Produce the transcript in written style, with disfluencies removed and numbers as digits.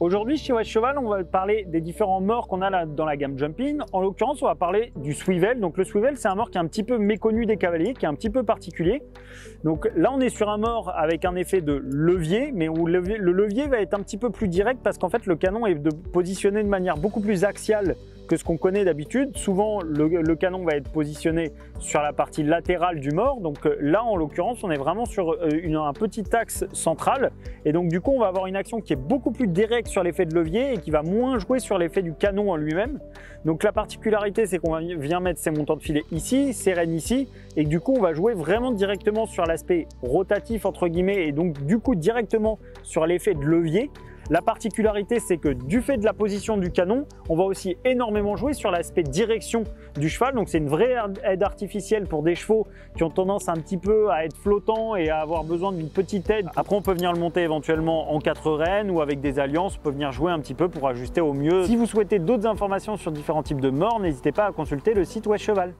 Aujourd'hui, chez West Cheval, on va parler des différents mors qu'on a là dans la gamme Jump-In. En l'occurrence, on va parler du swivel. Donc le swivel, c'est un mort qui est un petit peu méconnu des cavaliers, qui est un petit peu particulier. Donc là, on est sur un mort avec un effet de levier, mais où le levier va être un petit peu plus direct parce qu'en fait, le canon est positionné de manière beaucoup plus axiale que ce qu'on connaît d'habitude. Souvent, le canon va être positionné sur la partie latérale du mort. Donc là, en l'occurrence, on est vraiment sur un petit axe central. Et donc, du coup, on va avoir une action qui est beaucoup plus directe sur l'effet de levier et qui va moins jouer sur l'effet du canon en lui-même. Donc, la particularité, c'est qu'on vient mettre ces montants de filet ici, ces rênes ici. Et du coup, on va jouer vraiment directement sur l'aspect rotatif, entre guillemets, et donc, du coup, directement sur l'effet de levier. La particularité, c'est que du fait de la position du canon, on va aussi énormément jouer sur l'aspect direction du cheval. Donc c'est une vraie aide artificielle pour des chevaux qui ont tendance un petit peu à être flottants et à avoir besoin d'une petite aide. Après, on peut venir le monter éventuellement en 4 rênes ou avec des alliances. On peut venir jouer un petit peu pour ajuster au mieux. Si vous souhaitez d'autres informations sur différents types de morts, n'hésitez pas à consulter le site West Cheval.